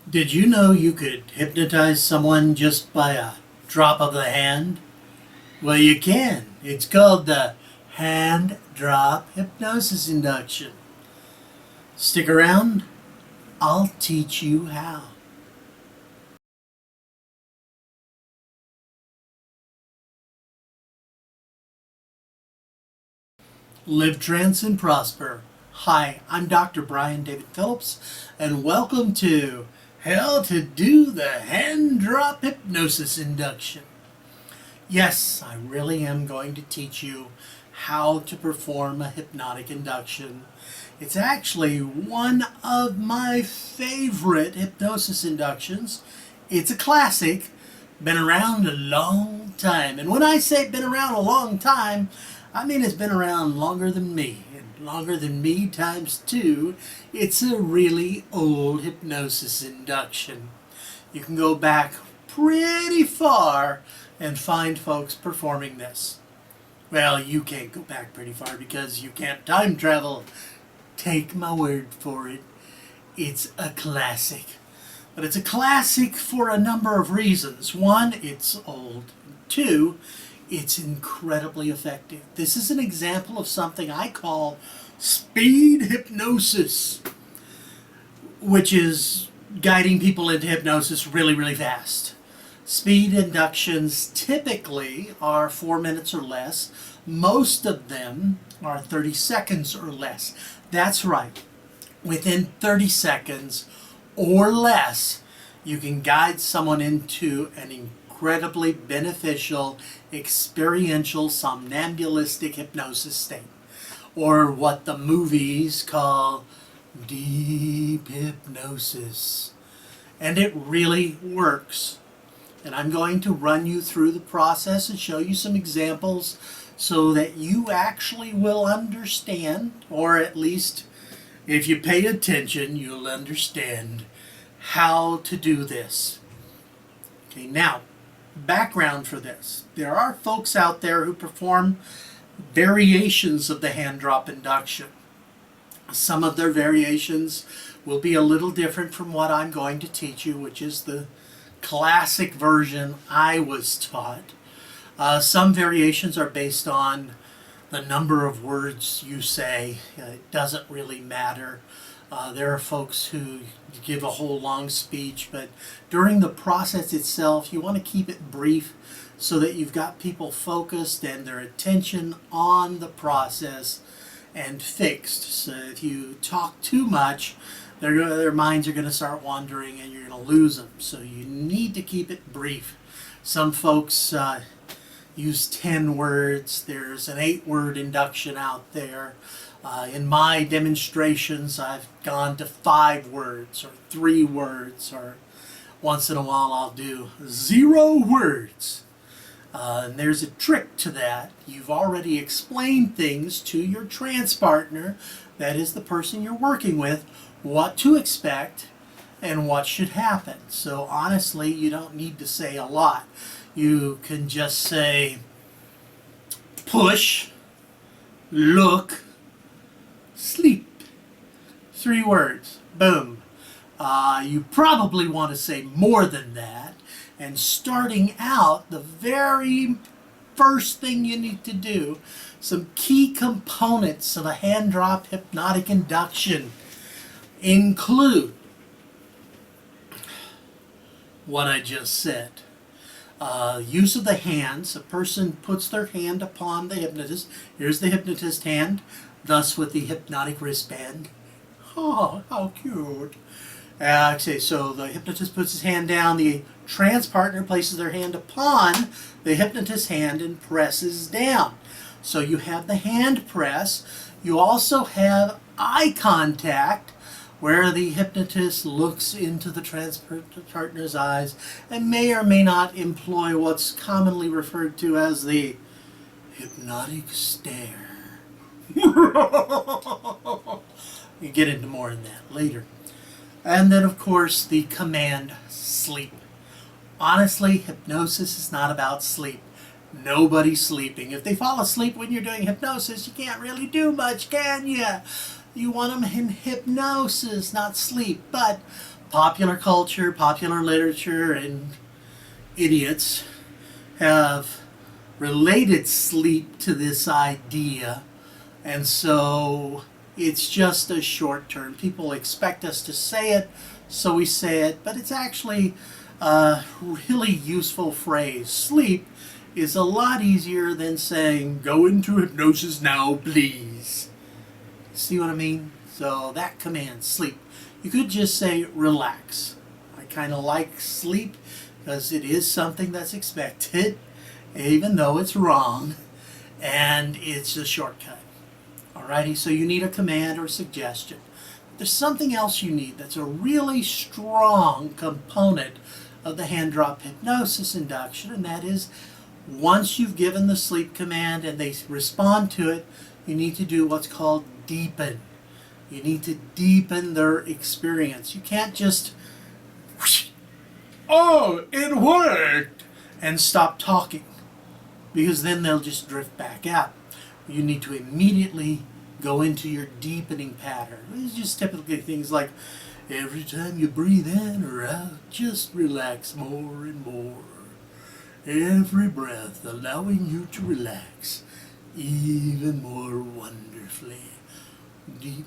Did you know you could hypnotize someone just by a drop of the hand? Well, you can. It's called the hand drop hypnosis induction. Stick around, I'll teach you how. Live, trance, and prosper. Hi, I'm Dr. David Phillips, and welcome to How to Do the Hand Drop Hypnosis Induction. Yes, I really am going to teach you how to perform a hypnotic induction. It's actually one of my favorite hypnosis inductions. It's a classic, been around a long time. And when I say been around a long time, I mean it's been around longer than me. And longer than me times two, it's a really old hypnosis induction. You can go back pretty far and find folks performing this. Well, you can't go back pretty far because you can't time travel. Take my word for it. It's a classic. But it's a classic for a number of reasons. One, it's old. Two, it's incredibly effective. This is an example of something I call speed hypnosis, which is guiding people into hypnosis really, really fast. Speed inductions typically are 4 minutes or less. Most of them are 30 seconds or less. That's right. Within 30 seconds or less, you can guide someone into an incredibly beneficial, experiential, somnambulistic hypnosis state, or what the movies call deep hypnosis. And it really works. And I'm going to run you through the process and show you some examples so that you actually will understand, or at least if you pay attention, you'll understand how to do this. Okay, now, background for this. There are folks out there who perform variations of the hand drop induction. Some of their variations will be a little different from what I'm going to teach you, which is the classic version I was taught. Some variations are based on the number of words you say. It doesn't really matter. There are folks who give a whole long speech, but during the process itself, you want to keep it brief so that you've got people focused and their attention on the process and fixed. So if you talk too much, their minds are going to start wandering and you're going to lose them. So you need to keep it brief. Some folks use 10 words. There's an 8-word induction out there. In my demonstrations, I've gone to 5 words or 3 words, or once in a while I'll do 0 words. And there's a trick to that. You've already explained things to your trance partner, that is the person you're working with, what to expect and what should happen. So honestly, you don't need to say a lot. You can just say push, look, sleep. 3 words. Boom. You probably want to say more than that. And starting out, the very first thing you need to do, some key components of a hand drop hypnotic induction include what I just said. Use of the hands. A person puts their hand upon the hypnotist. Here's the hypnotist hand, thus with the hypnotic wristband. Oh, how cute. Okay, so the hypnotist puts his hand down, the trance partner places their hand upon the hypnotist's hand and presses down. So you have the hand press. You also have eye contact, where the hypnotist looks into the trance partner's eyes and may or may not employ what's commonly referred to as the hypnotic stare. You get into more in that later. And then, of course, the command sleep. Honestly, hypnosis is not about sleep. Nobody's sleeping. If they fall asleep when you're doing hypnosis, you can't really do much, can you? You want them in hypnosis, not sleep. But Popular culture, popular literature, and idiots have related sleep to this idea, and so it's just a short term. People expect us to say it, so we say it, but it's actually a really useful phrase. Sleep is a lot easier than saying, go into hypnosis now, please. See what I mean? So that command, sleep. You could just say relax. I kind of like sleep because it is something that's expected, even though it's wrong, and it's a shortcut. Alrighty, so you need a command or suggestion. There's something else you need that's a really strong component of the hand drop hypnosis induction, and that is once you've given the sleep command and they respond to it, you need to do what's called deepen. You need to deepen their experience. You can't just, oh, it worked, and stop talking, because then they'll just drift back out. You need to immediately go into your deepening pattern. It's just typically things like, every time you breathe in or out, just relax more and more. Every breath allowing you to relax even more wonderfully. Deep,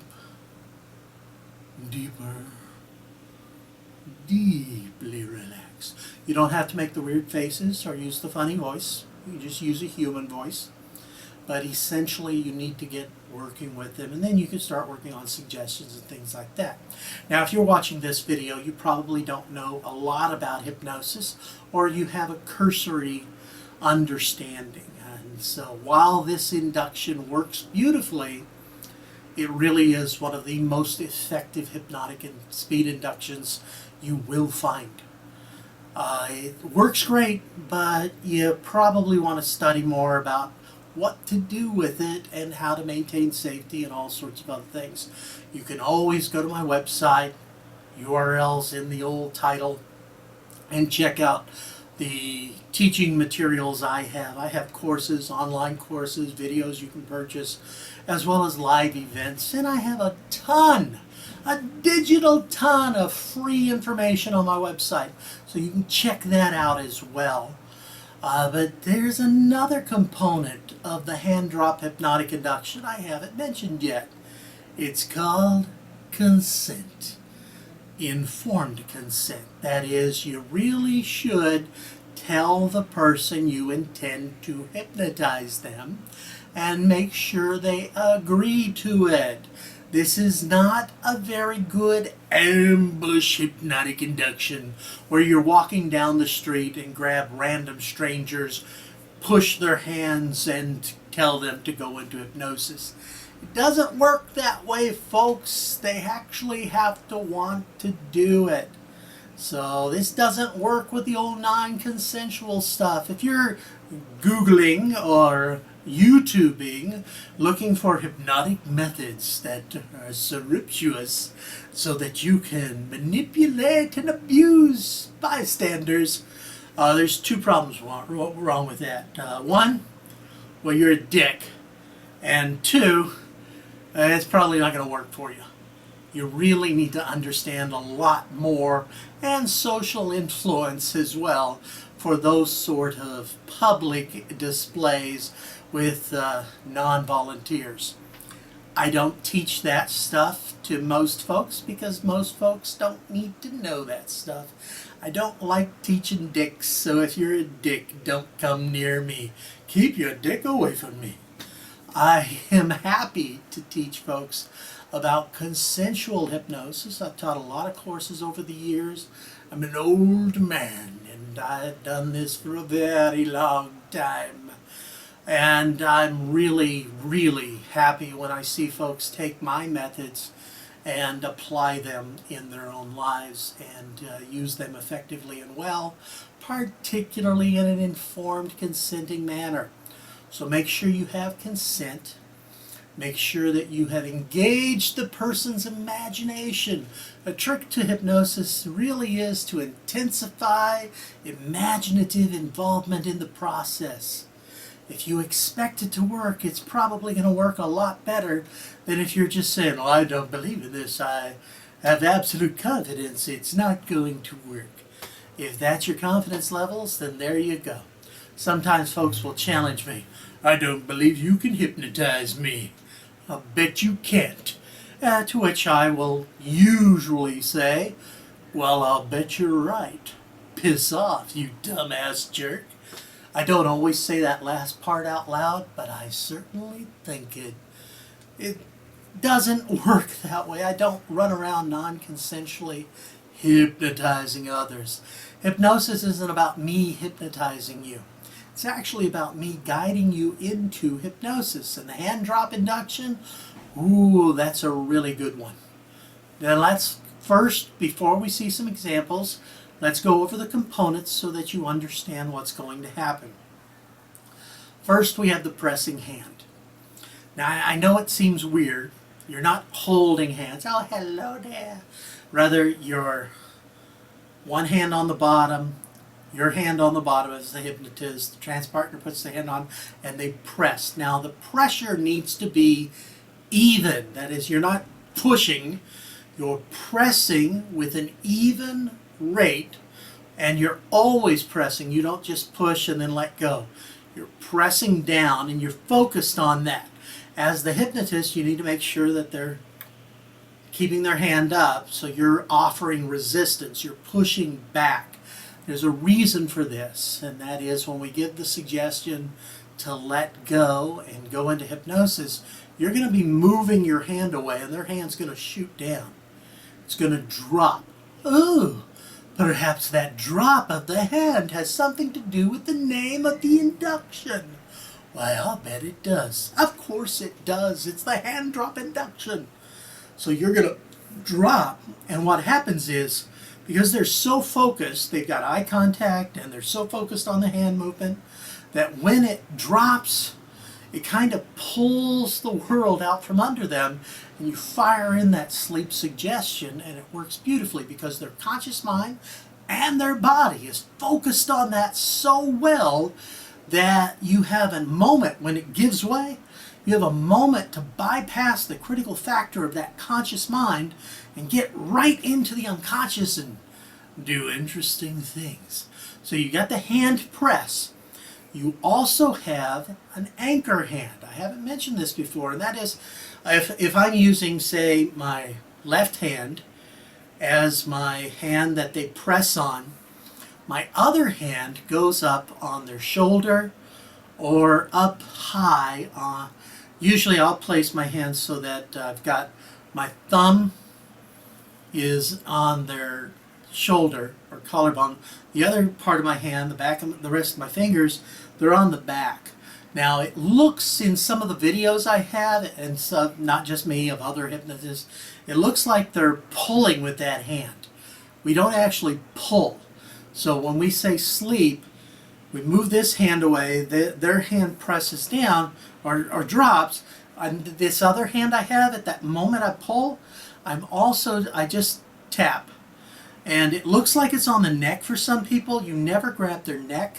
deeper, deeply relaxed. You don't have to make the weird faces or use the funny voice. You just use a human voice. But essentially you need to get working with them, and then you can start working on suggestions and things like that. Now, if you're watching this video, you probably don't know a lot about hypnosis, or you have a cursory understanding. And so while this induction works beautifully, it really is one of the most effective hypnotic and speed inductions you will find. It works great, but you probably want to study more about what to do with it and how to maintain safety and all sorts of other things. You can always go to my website, URLs in the old title, and check out the teaching materials I have. I have courses, online courses, videos you can purchase, as well as live events, and I have a digital ton of free information on my website, so you can check that out as well. But there's another component of the hand drop hypnotic induction I haven't mentioned yet. It's called consent. Informed consent. That is, you really should tell the person you intend to hypnotize them and make sure they agree to it. This is not a very good ambush hypnotic induction where you're walking down the street and grab random strangers, push their hands, and tell them to go into hypnosis. It doesn't work that way, folks. They actually have to want to do it. So this doesn't work with the old non-consensual stuff. If you're Googling or YouTubing, looking for hypnotic methods that are surreptitious so that you can manipulate and abuse bystanders, there's two problems wrong with that. One, well, you're a dick, and two, it's probably not going to work for you. You really need to understand a lot more, and social influence as well, for those sort of public displays with non-volunteers. I don't teach that stuff to most folks because most folks don't need to know that stuff. I don't like teaching dicks, so if you're a dick, don't come near me. Keep your dick away from me. I am happy to teach folks about consensual hypnosis. I've taught a lot of courses over the years. I'm an old man, and I've done this for a very long time. And I'm really, really happy when I see folks take my methods and apply them in their own lives and use them effectively and well, particularly in an informed, consenting manner. So make sure you have consent. Make sure that you have engaged the person's imagination. A trick to hypnosis really is to intensify imaginative involvement in the process. If you expect it to work, it's probably going to work a lot better than if you're just saying, oh, I don't believe in this. have absolute confidence it's not going to work. If that's your confidence levels, then there you go. Sometimes folks will challenge me. I don't believe you can hypnotize me. I'll bet you can't. To which I will usually say, well, I'll bet you're right. Piss off, you dumbass jerk. I don't always say that last part out loud, but I certainly think it. It doesn't work that way. I don't run around non-consensually hypnotizing others. Hypnosis isn't about me hypnotizing you. It's actually about me guiding you into hypnosis. And the hand drop induction, ooh, that's a really good one. Now let's first, before we see some examples, let's go over the components so that you understand what's going to happen. First, we have the pressing hand. Now, I know it seems weird. You're not holding hands. Oh, hello there. Rather, you're one hand on the bottom, your hand on the bottom as the hypnotist, the trance partner puts the hand on, and they press. Now, the pressure needs to be even. That is, you're not pushing, you're pressing with an even rate, and you're always pressing. You don't just push and then let go. You're pressing down, and you're focused on that. As the hypnotist, you need to make sure that they're keeping their hand up, so you're offering resistance, you're pushing back. There's a reason for this, and that is when we give the suggestion to let go and go into hypnosis, you're going to be moving your hand away, and their hand's going to shoot down. It's going to drop. Ooh, perhaps that drop of the hand has something to do with the name of the induction. Why, I'll bet it does. Of course it does. It's the hand drop induction. So you're going to drop, and what happens is, because they're so focused, they've got eye contact, and they're so focused on the hand movement, that when it drops, it kind of pulls the world out from under them, and you fire in that sleep suggestion, and it works beautifully because their conscious mind and their body is focused on that so well that you have a moment when it gives way. You have a moment to bypass the critical factor of that conscious mind and get right into the unconscious and do interesting things. So you got the hand press. You also have an anchor hand. I haven't mentioned this before, and that is if I'm using, say, my left hand as my hand that they press on, my other hand goes up on their shoulder or up high. Usually I'll place my hands so that I've got my thumb is on their shoulder or collarbone. The other part of my hand, the back of the rest of my fingers, they're on the back. Now it looks in some of the videos I have, and some, not just me, of other hypnotists, it looks like they're pulling with that hand. We don't actually pull. So when we say sleep, we move this hand away, their hand presses down or drops, and this other hand I have, at that moment I pull, I just tap. And it looks like it's on the neck for some people. You never grab their neck.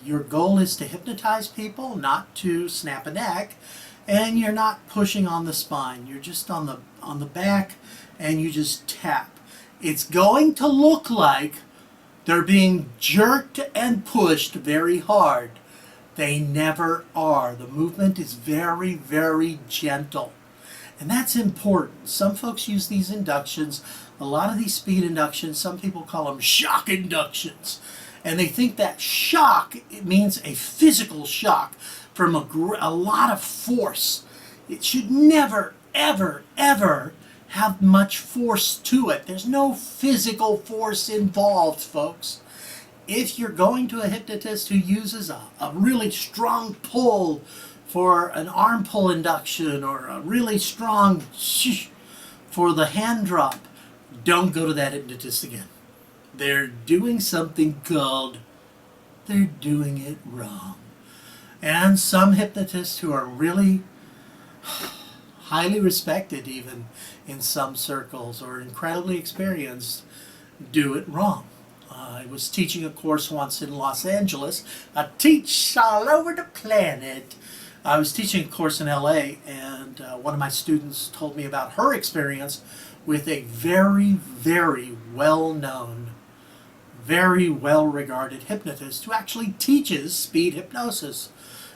Your goal is to hypnotize people, not to snap a neck. And you're not pushing on the spine. You're just on the back, and you just tap. It's going to look like they're being jerked and pushed very hard. They never are. The movement is very, very gentle. And that's important. Some folks use these inductions, a lot of these speed inductions, some people call them shock inductions. And they think that shock, it means a physical shock from a lot of force. It should never, ever, ever have much force to it. There's no physical force involved, folks. If you're going to a hypnotist who uses a really strong pull for an arm pull induction or a really strong shh for the hand drop, don't go to that hypnotist again. They're doing something called, they're doing it wrong. And some hypnotists who are really highly respected even in some circles or incredibly experienced do it wrong. I was teaching a course once in Los Angeles. I teach all over the planet. I was teaching a course in LA, and one of my students told me about her experience with a very, very well-known, very well-regarded hypnotist who actually teaches speed hypnosis.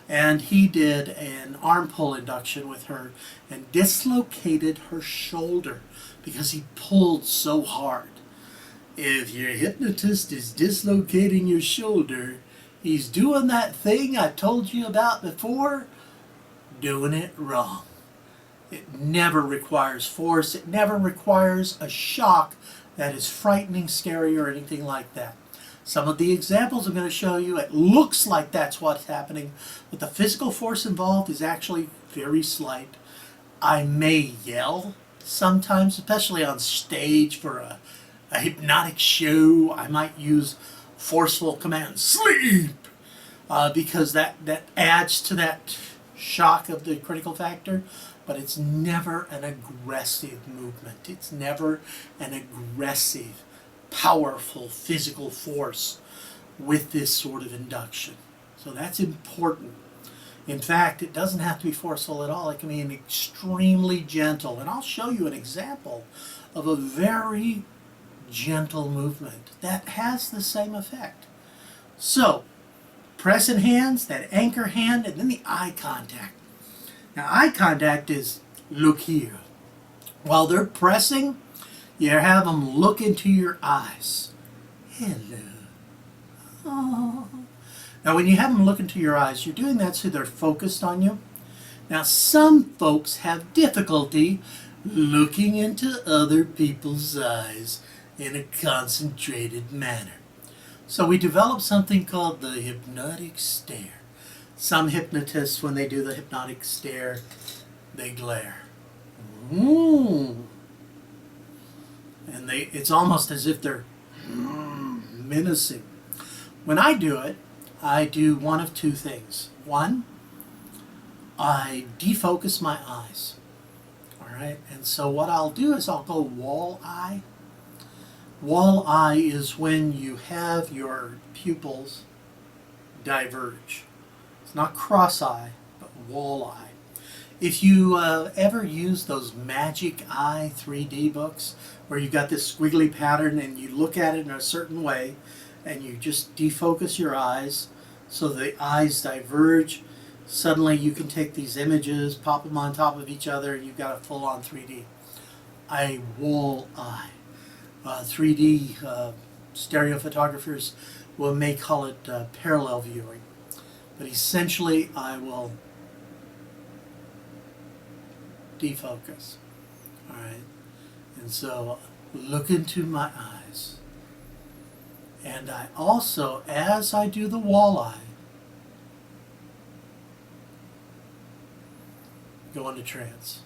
And he did an arm pull induction with her and dislocated her shoulder because he pulled so hard. If your hypnotist is dislocating your shoulder, he's doing that thing I told you about before, doing it wrong. It never requires force. It never requires a shock that is frightening, scary, or anything like that. Some of the examples I'm going to show you, it looks like that's what's happening, but the physical force involved is actually very slight. I may yell sometimes, especially on stage for a hypnotic show. I might use forceful commands, sleep, because that adds to that shock of the critical factor, but it's never an aggressive movement. It's never an aggressive, powerful physical force with this sort of induction. So that's important. In fact, it doesn't have to be forceful at all. It can be an extremely gentle, and I'll show you an example of a very gentle movement that has the same effect. So, pressing hands, that anchor hand, and then the eye contact. Now, eye contact is look here. While they're pressing, you have them look into your eyes. Hello. Oh. Now, when you have them look into your eyes, you're doing that so they're focused on you. Now, some folks have difficulty looking into other people's eyes in a concentrated manner. So we developed something called the hypnotic stare. Some hypnotists, when they do the hypnotic stare, they glare. Ooh. And it's almost as if they're menacing. When I do it, I do one of two things. One, I defocus my eyes. All right, and so what I'll do is I'll go wall eye. Wall eye is when you have your pupils diverge. It's not cross eye, but wall eye. If you ever use those Magic Eye 3D books where you've got this squiggly pattern and you look at it in a certain way and you just defocus your eyes so the eyes diverge, suddenly you can take these images, pop them on top of each other, and you've got a full-on 3D. A wall eye. 3D stereophotographers may call it parallel viewing. But essentially, I will defocus. All right, and so look into my eyes, and I also, as I do the wall eye, go into trance.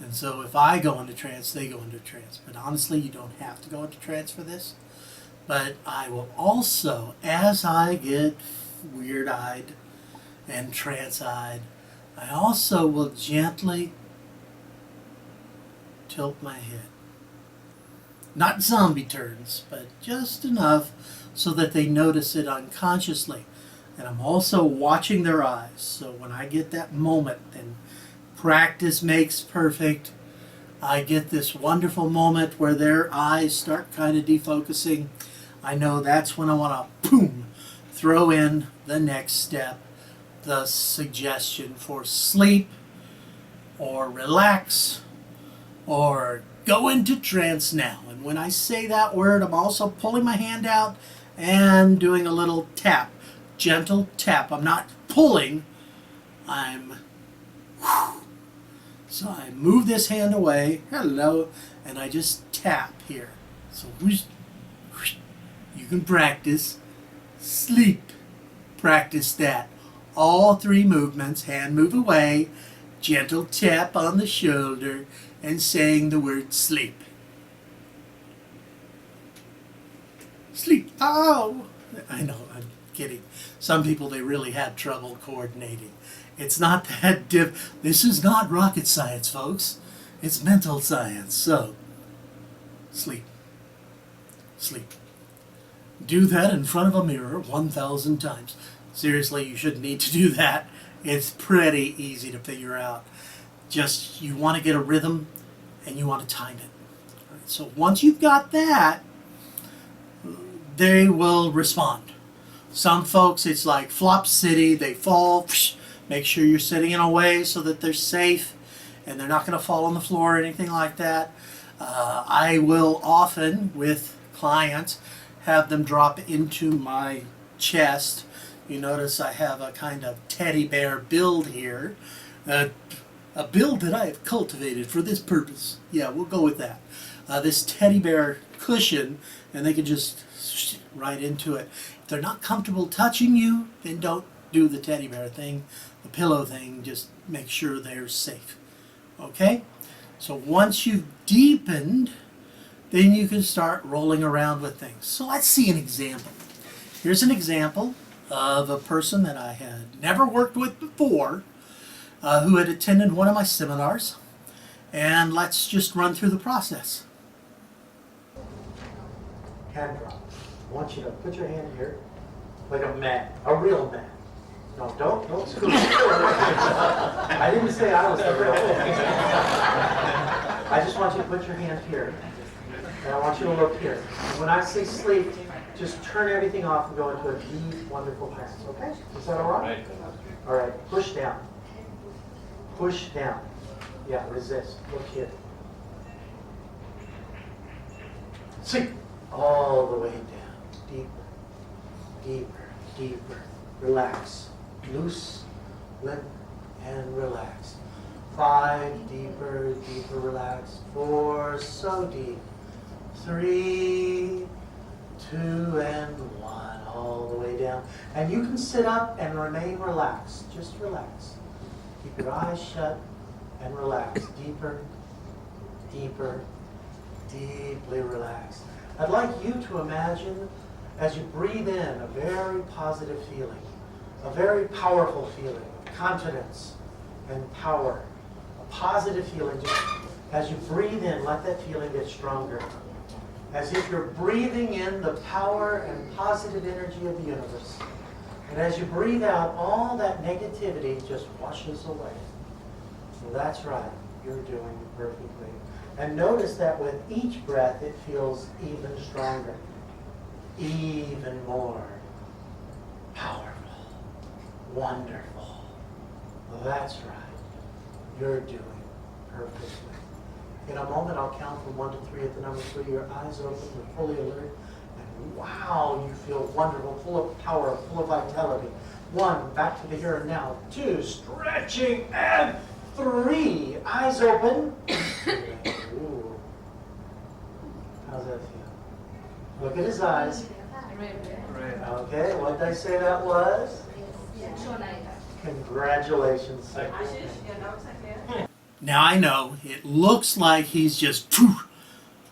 And so if I go into trance, they go into trance. But honestly, you don't have to go into trance for this. But I will also, as I get weird-eyed and trance-eyed, I also will gently tilt my head. Not zombie turns, but just enough so that they notice it unconsciously. And I'm also watching their eyes. So when I get that moment, and practice makes perfect, I get this wonderful moment where their eyes start kind of defocusing. I know that's when I want to, boom, throw in the next step, the suggestion for sleep, or relax, or go into trance now. And when I say that word, I'm also pulling my hand out and doing a little tap, gentle tap. I'm not pulling, I'm, whew. So I move this hand away, hello, and I just tap here. So whoosh, whoosh. You can practice sleep. Practice that. All three movements, hand move away, gentle tap on the shoulder, and saying the word sleep. Sleep. Oh! I know, I'm kidding. Some people, they really had trouble coordinating. It's not that this is not rocket science, folks. It's mental science. So, sleep. Sleep. Do that in front of a mirror 1,000 times. Seriously, you shouldn't need to do that. It's pretty easy to figure out. Just, you want to get a rhythm, and you want to time it. All right, so once you've got that, they will respond. Some folks, it's like Flop City, they fall, make sure you're sitting in a way so that they're safe and they're not going to fall on the floor or anything like that. I will often, with clients, have them drop into my chest. You notice I have a kind of teddy bear build here. A build that I have cultivated for this purpose. Yeah, we'll go with that. This teddy bear cushion, and they can just right into it. If they're not comfortable touching you, then don't do the teddy bear thing, the pillow thing. Just make sure they're safe. Okay? So once you've deepened, then you can start rolling around with things. So let's see an example. Here's an example of a person that I had never worked with before, who had attended one of my seminars, and let's just run through the process. Hand drop. I want you to put your hand here, like a man, a real man. No, don't screw it. I didn't say I was the real man. I just want you to put your hand here, and I want you to look here. And when I say sleep, just turn everything off and go into a deep, wonderful trance. Okay? Is that all right? All right. Push down. Push down. Yeah, resist. Look here. Sleep. All the way down. Deeper. Deeper. Deeper. Relax. Loose, limp, and relax. 5, deeper, deeper, relax. 4, so deep. 3, 2, and 1, all the way down. And you can sit up and remain relaxed. Just relax. Keep your eyes shut and relax. Deeper, deeper, deeply relaxed. I'd like you to imagine, as you breathe in, a very positive feeling, a very powerful feeling, confidence and power. A positive feeling. Just as you breathe in, let that feeling get stronger. As if you're breathing in the power and positive energy of the universe. And as you breathe out, all that negativity just washes away. So that's right. You're doing it perfectly. And notice that with each breath, it feels even stronger. Even more powerful. Wonderful. Well, that's right. You're doing perfectly. In a moment, I'll count from 1 to 3. At the number 3, your eyes open, you're fully alert, and wow, you feel wonderful, full of power, full of vitality. 1, back to the here and now. 2, stretching, and 3, eyes open. Ooh. How's that feel? Look at his eyes. Okay, what did I say that was? Congratulations. Now I know it looks like he's just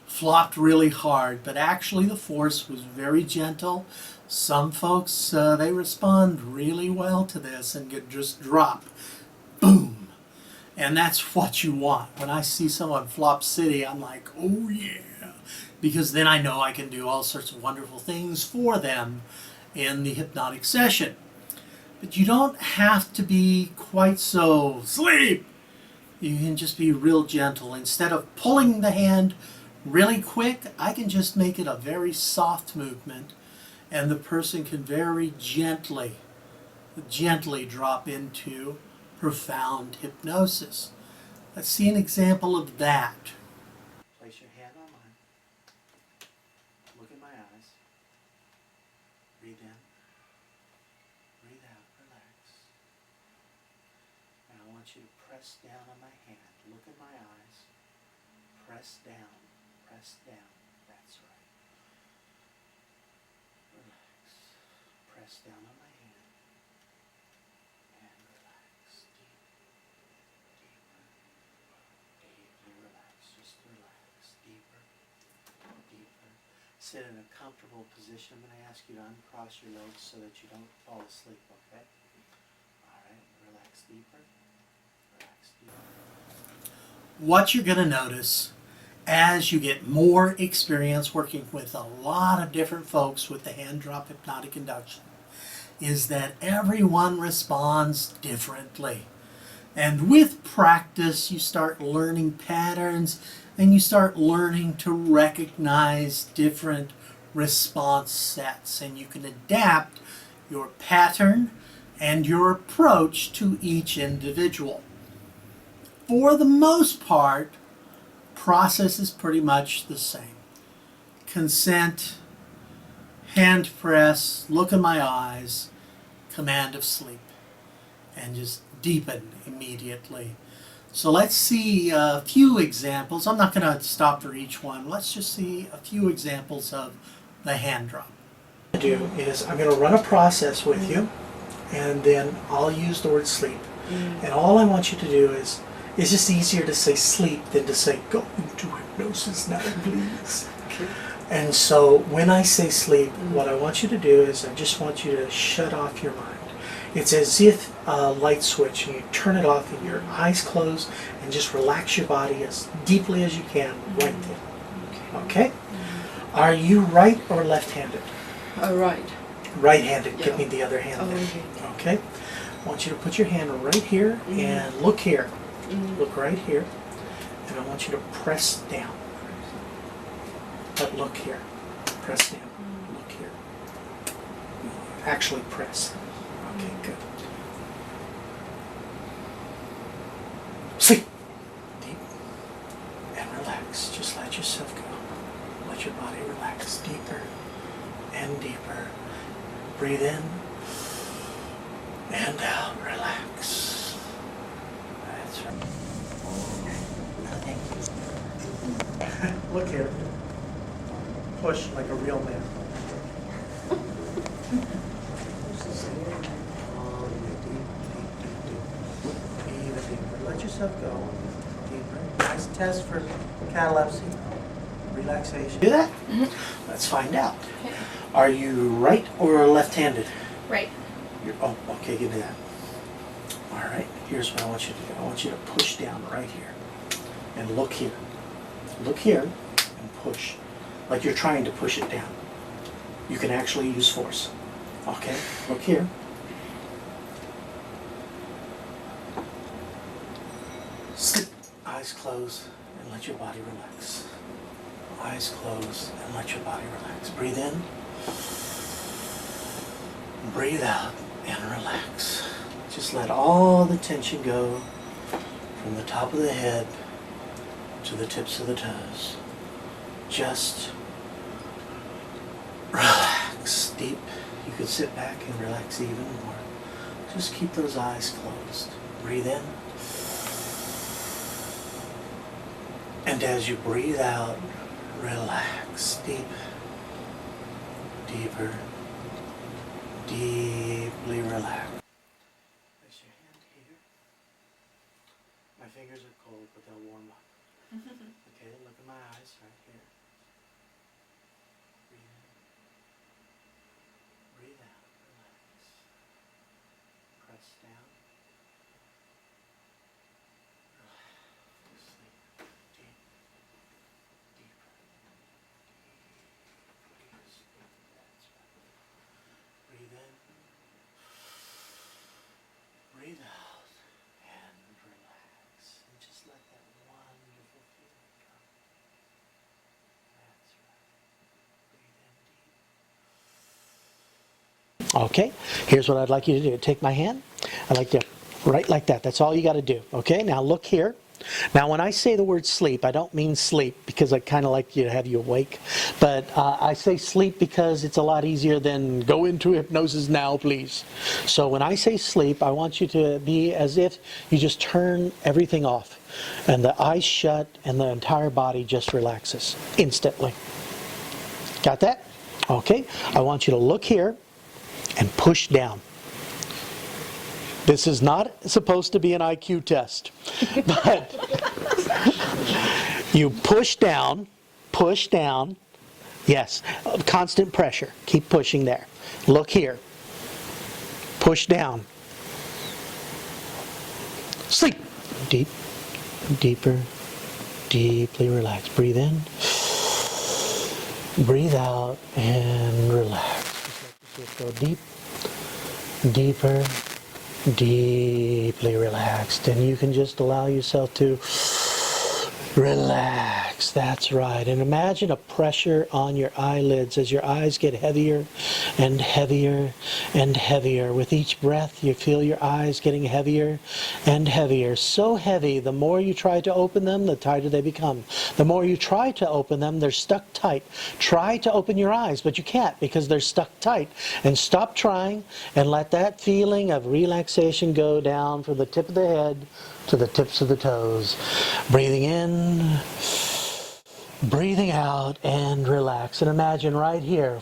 flopped really hard, but actually the force was very gentle. Some folks, they respond really well to this and could just drop. Boom. And that's what you want. When I see someone flop city, I'm like, oh yeah. Because then I know I can do all sorts of wonderful things for them in the hypnotic session. But you don't have to be quite so sleep. You can just be real gentle. Instead of pulling the hand really quick, I can just make it a very soft movement, and the person can very gently drop into profound hypnosis. Let's see an example of that. Place your hand on mine. Look in my eyes. Breathe in. Breathe out. Relax. And I want you to press down on my hand. Look in my eyes. Press down. Press down. That's right. Relax. Press down on my hand. And relax. Deeper. Deeply relax. Just relax. Deeper. Deeper. Sit in a comfortable position. I'm going to ask you to uncross your legs so that you don't fall asleep, okay? All right. Relax deeper. Relax deeper. What you're going to notice as you get more experience working with a lot of different folks with the hand drop hypnotic induction is that everyone responds differently. And with practice, you start learning patterns and you start learning to recognize different response sets, and you can adapt your pattern and your approach to each individual. For the most part, process is pretty much the same. Consent, hand press, look in my eyes, command of sleep, and just deepen immediately. So let's see a few examples. I'm not going to stop for each one. Let's just see a few examples of the hand drop. What I'm going to do is I'm going to run a process with you, and then I'll use the word sleep. And all I want you to do is, it's just easier to say sleep than to say go into hypnosis now, please. Okay. And so when I say sleep, what I want you to do is I just want you to shut off your mind. It's as if a light switch, and you turn it off and your eyes close and just relax your body as deeply as you can right there. Okay? Are you right or left-handed? Right. Right-handed. Yeah. Give me the other hand there. Okay. Okay? I want you to put your hand right here and look here. Look right here. And I want you to press down. But look here. Press down. Look here. Actually press. Okay, good. Sleep. Deep. And relax. Just let yourself go. Let your body relax deeper and deeper. Breathe in and out. Relax. That's right. Look here. Push like a real man. Let yourself go. Deeper. Nice test for catalepsy. Relaxation. Do that? Let's find out. Okay. Are you right or left-handed? Right. Oh, okay, give me that. All right, here's what I want you to do. I want you to push down right here. And look here. Look here and push. Like you're trying to push it down. You can actually use force. Okay, look here. Sleep. Eyes closed and let your body relax. Eyes closed and let your body relax. Breathe in. Breathe out and relax. Just let all the tension go from the top of the head to the tips of the toes. Just relax deep. You could sit back and relax even more. Just keep those eyes closed. Breathe in. And as you breathe out, relax deep, deeper, deeply relax. Place your hand here. My fingers are cold, but they'll warm up. Okay, look at my eyes right here. Breathe in. Breathe out. Relax. Press down. Relax. Sleep. Deep. Deeper. Deeper sleep. That's right. Breathe in. Breathe out. And relax. And just let that wonderful feeling come. That's right. Breathe in deep. Okay, here's what I'd like you to do. Take my hand. I'd like to, right like that. That's all you got to do. Okay, now look here. Now when I say the word sleep, I don't mean sleep because I kind of like you to have you awake. But I say sleep because it's a lot easier than go into hypnosis now, please. So when I say sleep, I want you to be as if you just turn everything off. And the eyes shut and the entire body just relaxes instantly. Got that? Okay, I want you to look here and push down. This is not supposed to be an IQ test, but you push down, yes, constant pressure, keep pushing there. Look here, push down, sleep, deep, deeper, deeply relaxed. Breathe in, breathe out, and relax. Just go deep, deeper, deeply relaxed, and you can just allow yourself to relax relax. That's right. And imagine a pressure on your eyelids as your eyes get heavier and heavier and heavier. With each breath, you feel your eyes getting heavier and heavier. So heavy, the more you try to open them, the tighter they become. The more you try to open them, they're stuck tight. Try to open your eyes, but you can't because they're stuck tight. And stop trying and let that feeling of relaxation go down from the tip of the head to the tips of the toes. Breathing in, breathing out, and relax. And imagine right here,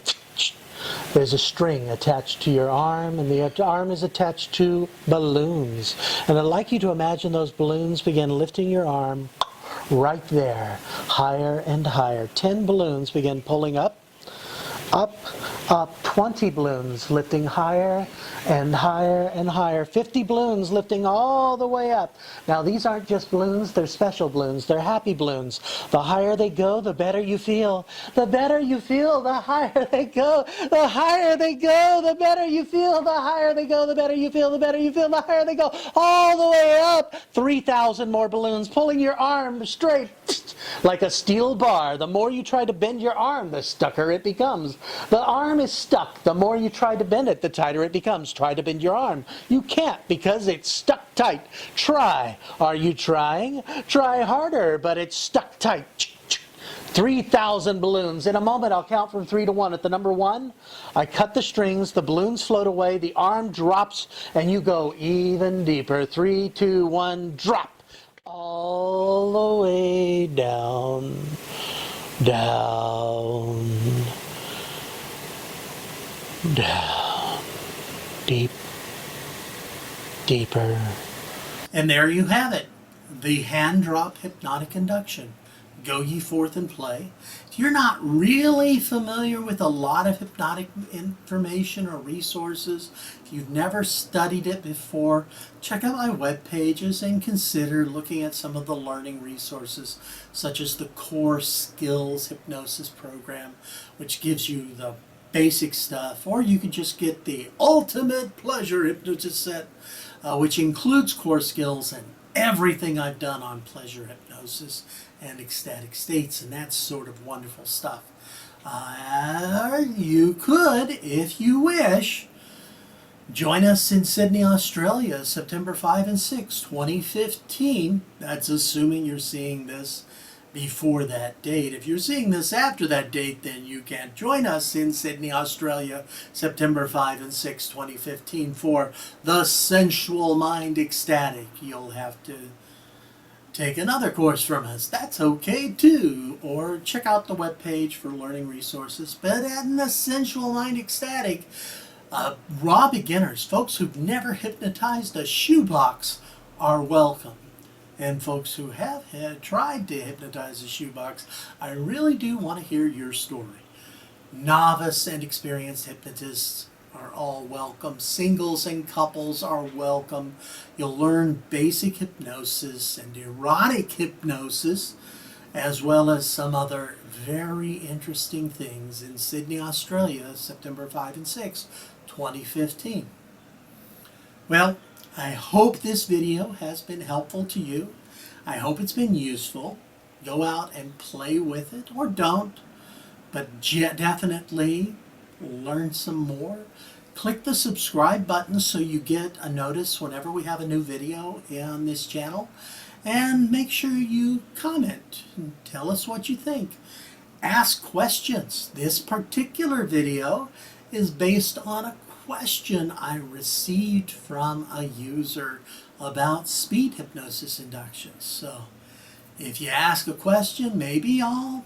there's a string attached to your arm, and the arm is attached to balloons. And I'd like you to imagine those balloons begin lifting your arm right there, higher and higher. 10 balloons begin pulling up, up, up. 20 balloons lifting higher and higher and higher. 50 balloons lifting all the way up. Now these aren't just balloons, they're special balloons. They're happy balloons. The higher they go, the better you feel. The better you feel, the higher they go. The higher they go, the better you feel. The higher they go, the better you feel. The better you feel, the higher they go. All the way up. 3,000 more balloons pulling your arm straight like a steel bar. The more you try to bend your arm, the stucker it becomes. The arm is stuck. The more you try to bend it, the tighter it becomes. Try to bend your arm. You can't because it's stuck tight. Try. Are you trying? Try harder, but it's stuck tight. 3,000 balloons. In a moment, I'll count from 3 to 1. At the number 1, I cut the strings, the balloons float away, the arm drops, and you go even deeper. 3, 2, 1, drop. All the way down, down, down, deep, deeper. And there you have it, the hand drop hypnotic induction. Go ye forth and play. If you're not really familiar with a lot of hypnotic information or resources, if you've never studied it before, check out my web pages and consider looking at some of the learning resources, such as the Core Skills Hypnosis program, which gives you the basic stuff, or you could just get the Ultimate Pleasure Hypnosis set, which includes core skills and everything I've done on pleasure hypnosis and ecstatic states, and that's sort of wonderful stuff. You could, if you wish, join us in Sydney, Australia, September 5 and 6, 2015. That's assuming you're seeing this before that date. If you're seeing this after that date, then you can't join us in Sydney, Australia, September 5 and 6, 2015 for the Sensual Mind Ecstatic. You'll have to take another course from us. That's okay too. Or check out the webpage for learning resources. But in the Sensual Mind Ecstatic, raw beginners, folks who've never hypnotized a shoebox, are welcome. And folks who have tried to hypnotize a shoebox, I really do want to hear your story. Novice and experienced hypnotists are all welcome. Singles and couples are welcome. You'll learn basic hypnosis and erotic hypnosis, as well as some other very interesting things in Sydney, Australia, September 5 and 6, 2015. Well, I hope this video has been helpful to you. I hope it's been useful. Go out and play with it, or don't, but definitely learn some more. Click the subscribe button so you get a notice whenever we have a new video on this channel. And make sure you comment and tell us what you think. Ask questions. This particular video is based on a question I received from a user about speed hypnosis inductions. So if you ask a question, maybe I'll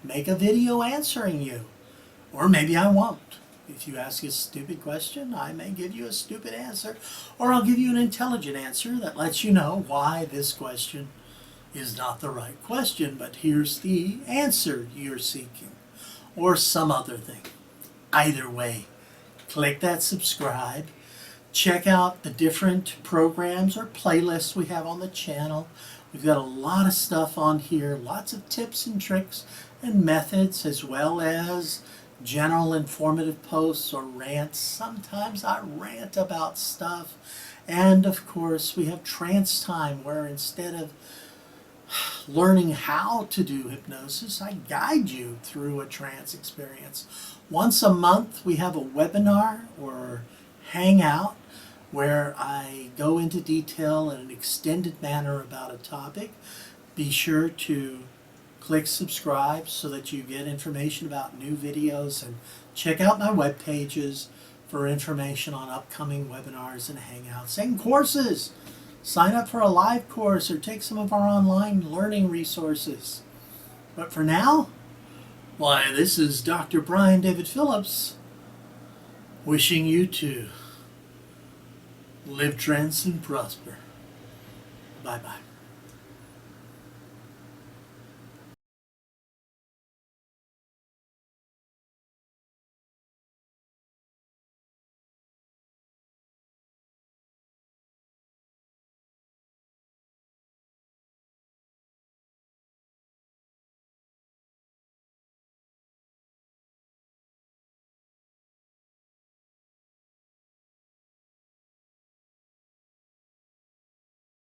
make a video answering you, or maybe I won't. If you ask a stupid question, I may give you a stupid answer, or I'll give you an intelligent answer that lets you know why this question is not the right question, but here's the answer you're seeking, or some other thing. Either way, click that subscribe. Check out the different programs or playlists we have on the channel. We've got a lot of stuff on here, lots of tips and tricks and methods, as well as general informative posts or rants. Sometimes I rant about stuff. And of course, we have trance time, where instead of learning how to do hypnosis. I guide you through a trance experience. Once a month, we have a webinar or hangout where I go into detail in an extended manner about a topic. Be sure to click subscribe so that you get information about new videos, and check out my web pages for information on upcoming webinars and hangouts and courses. Sign up for a live course or take some of our online learning resources. But for now, why, this is Dr. Brian David Phillips wishing you to live, trance, and prosper. Bye-bye.